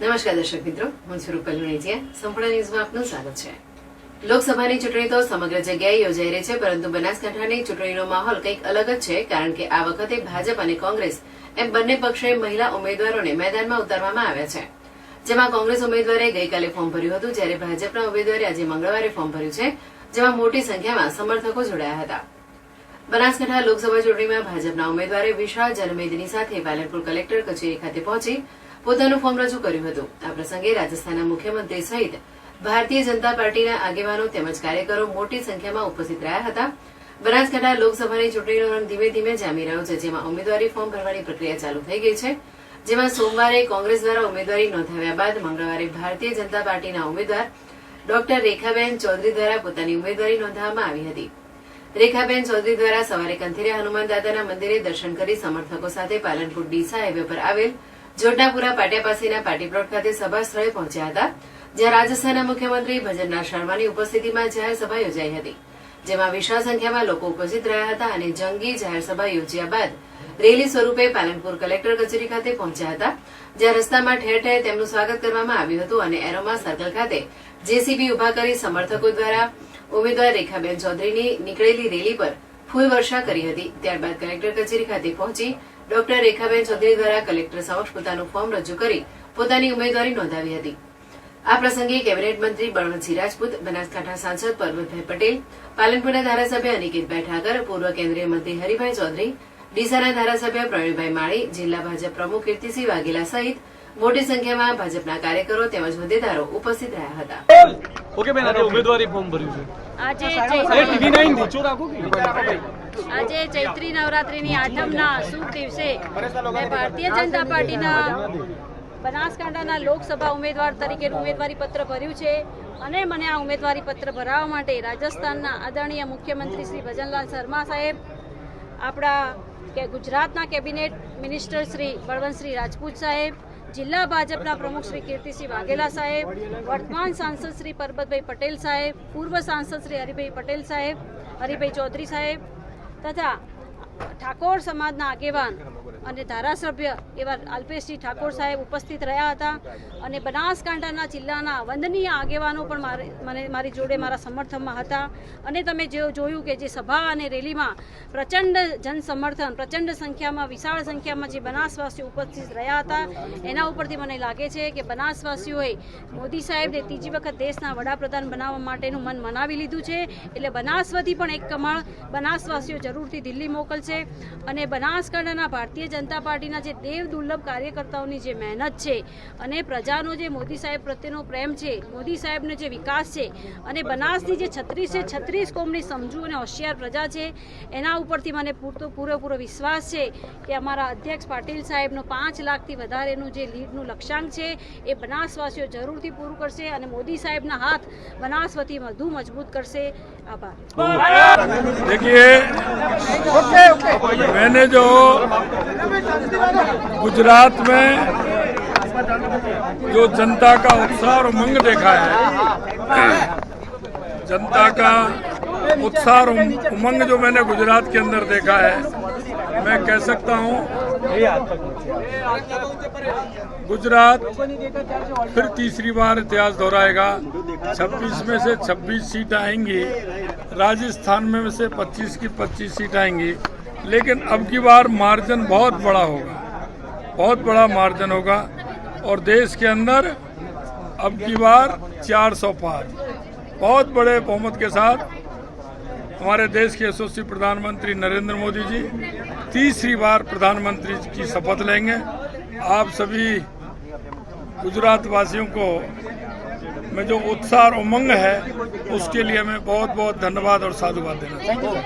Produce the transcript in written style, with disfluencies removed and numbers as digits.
નમસ્કાર દર્શક મિત્રો, હું છું રૂપલ લુણીચિયા. સંપૂર્ણ ન્યૂઝમાં આપનું સ્વાગત છે. લોકસભાની ચૂંટણી તો સમગ્ર જગ્યાએ યોજાઈ રહી છે, પરંતુ બનાસકાંઠાની ચૂંટણીનો માહોલ કંઈક અલગ જ છે, કારણ કે આ વખતે ભાજપ અને કોંગ્રેસ એમ બંને પક્ષે મહિલા ઉમેદવારોને મેદાનમાં ઉતારવામાં આવ્યા છે. જેમાં કોંગ્રેસ ઉમેદવારે ગઈકાલે ફોર્મ ભર્યું હતું, જ્યારે ભાજપના ઉમેદવારે આજે મંગળવારે ફોર્મ ભર્યું છે, જેમાં મોટી સંખ્યામાં સમર્થકો જોડાયા હતા. બનાસકાંઠા લોકસભા ચૂંટણીમાં ભાજપના ઉમેદવારે વિશાળ જનમેદની સાથે પાલનપુર કલેક્ટર કચેરી ખાતે પહોંચી પોતાનું ફોર્મ રજૂ કર્યું હતું. આ પ્રસંગે રાજસ્થાનના મુખ્યમંત્રી સહિત ભારતીય જનતા પાર્ટીના આગેવાનો તેમજ કાર્યકરો મોટી સંખ્યામાં ઉપસ્થિત રહ્યા હતા. બનાસકાંઠા લોકસભાની ચૂંટણીનો રંગ ધીમે ધીમે જામી રહ્યો છે, જેમાં ઉમેદવારી ફોર્મ ભરવાની પ્રક્રિયા ચાલુ થઈ ગઈ છે. જેમાં સોમવારે કોંગ્રેસ દ્વારા ઉમેદવારી નોંધાવ્યા બાદ મંગળવારે ભારતીય જનતા પાર્ટીના ઉમેદવાર ડોક્ટર રેખાબેન ચૌધરી દ્વારા પોતાની ઉમેદવારી નોંધાવવામાં આવી હતી. રેખાબેન ચૌધરી દ્વારા સવારે કંથેરિયા હનુમાન દાદાના મંદિરે દર્શન કરી સમર્થકો સાથે પાલનપુર ડીસા હાઈવે પર આવેલ જોડનાપુરા પાટિયા પાસેના પાર્ટી પ્લોટ ખાતે સભા સ્થળે પહોંચ્યા હતા, જ્યાં રાજસ્થાનના મુખ્યમંત્રી ભજનલાલ શર્માની ઉપસ્થિતિમાં જાહેર સભા યોજાઈ હતી, જેમાં વિશાળ સંખ્યામાં લોકો ઉપસ્થિત રહ્યા હતા અને જંગી જાહેર સભા યોજ્યા બાદ રેલી સ્વરૂપે પાલનપુર કલેક્ટર કચેરી ખાતે પહોંચ્યા હતા, જ્યાં રસ્તામાં ઠેર ઠેર તેમનું સ્વાગત કરવામાં આવ્યું હતું અને એરોમા સર્કલ ખાતે જેસીબી ઉભા કરી સમર્થકો દ્વારા ઉમેદવાર રેખાબેન ચૌધરીની નીકળેલી રેલી પર ફૂલ વર્ષા કરી હતી. ત્યારબાદ કલેક્ટર કચેરી ખાતે પહોંચી ડોક્ટર રેખાબેન ચૌધરી દ્વારા કલેક્ટર સમક્ષ પોતાનું ફોર્મ રજૂ કરી પોતાની ઉમેદવારી નોંધાવી હતી. આ પ્રસંગે કેબિનેટ મંત્રી બળવંતસિંહ રાજપૂત, બનાસકાંઠા સાંસદ પરબતભાઈ પટેલ, પાલનપુરના ધારાસભ્ય અનિકેતભાઈ ઠાકર, પૂર્વ કેન્દ્રીય મંત્રી હરિભાઈ ચૌધરી, ડીસાના ધારાસભ્ય પ્રવીણભાઈ માળી, જિલ્લા ભાજપ પ્રમુખ કીર્તિસિંહ વાઘેલા સહિત મોટી સંખ્યામાં ભાજપના કાર્યકરો તેમજ હોદ્દેદારો ઉપસ્થિત રહ્યા હતા. ઓકે બેન, આજે ઉમેદવારી ફોર્મ ભર્યું છે. આજે ચૈત્રી નવરાત્રીની આઠમના શુભ દિવસે મેં ભારતીય જનતા પાર્ટીના બનાસકાંઠાના લોકસભા ઉમેદવાર તરીકે ઉમેદવારી પત્ર ભર્યું છે અને મને આ ઉમેદવારી પત્ર ભરાવવા માટે રાજસ્થાનના આદરણીય મુખ્યમંત્રી શ્રી ભજનલાલ શર્મા સાહેબ, આપણા ગુજરાતના કેબિનેટ મિનિસ્ટર શ્રી બળવંતસિંહ રાજપૂત સાહેબ, જિલ્લા ભાજપના પ્રમુખ શ્રી કીર્તિસિંહ વાઘેલા સાહેબ, વર્તમાન સાંસદ શ્રી પરબતભાઈ પટેલ સાહેબ, પૂર્વ સાંસદ શ્રી હરિભાઈ પટેલ સાહેબ, હરિભાઈ ચૌધરી સાહેબ તથા ઠાકોર સમાજના આગેવાન અને ધારાસભ્ય એવા અલ્પેશજી ઠાકોર સાહેબ ઉપસ્થિત રહ્યા હતા અને બનાસકાંઠાના જિલ્લાના વંદનીય આગેવાનો પણ મારી જોડે મારા સમર્થનમાં હતા. અને તમે જોયું કે જે સભા અને રેલીમાં પ્રચંડ જનસમર્થન, પ્રચંડ સંખ્યામાં, વિશાળ સંખ્યામાં જે બનાસવાસીઓ ઉપસ્થિત રહ્યા હતા, એના ઉપરથી મને લાગે છે કે બનાસવાસીઓએ મોદી સાહેબને ત્રીજી વખત દેશના વડાપ્રધાન બનાવવા માટેનું મન મનાવી લીધું છે. એટલે બનાસવતી પણ એક કમળ બનાસવાસીઓ જરૂરથી દિલ્હી મોકલશે અને બનાસકાંઠાના ભારતીય જનતા પાર્ટીના જે દેવ દુર્લભ કાર્યકર્તાઓની જે મહેનત છે અને પ્રજાનો જે મોદી સાહેબ પ્રત્યેનો પ્રેમ છે, મોદી સાહેબનો જે વિકાસ છે અને બનાસની જે 36 કોમની સમજુ અને હોશિયાર પ્રજા છે, એના ઉપરથી મને પૂરેપૂરો વિશ્વાસ છે કે અમારા અધ્યક્ષ પાટીલ સાહેબનો 5 લાખથી વધારેનું જે લીડનું લક્ષ્યાંક છે એ બનાસવાસીઓ જરૂરથી પૂરું કરશે અને મોદી સાહેબના હાથ બનાસવતી વધુ મજબૂત કરશે. આભાર. देखिए, मैंने जो गुजरात में जो जनता का उत्साह और उमंग देखा है, जनता का उत्साह और उमंग जो मैंने गुजरात के अंदर देखा है, मैं कह सकता हूँ गुजरात फिर तीसरी बार इतिहास दोहराएगा. 26 में से 26 सीट आएंगी, राजस्थान में से 25 की 25 सीट आएंगी, लेकिन अब की बार मार्जिन बहुत बड़ा होगा, बहुत बड़ा मार्जिन होगा और देश के अंदर अब की बार 400 पार बहुत बड़े बहुमत के साथ हमारे देश के यशस्वी प्रधानमंत्री नरेंद्र मोदी जी तीसरी बार प्रधानमंत्री की शपथ लेंगे. आप सभी गुजरात वासियों को में जो उत्साह और उमंग है, उसके लिए मैं बहुत बहुत धन्यवाद और साधुवाद देना चाहता हूँ.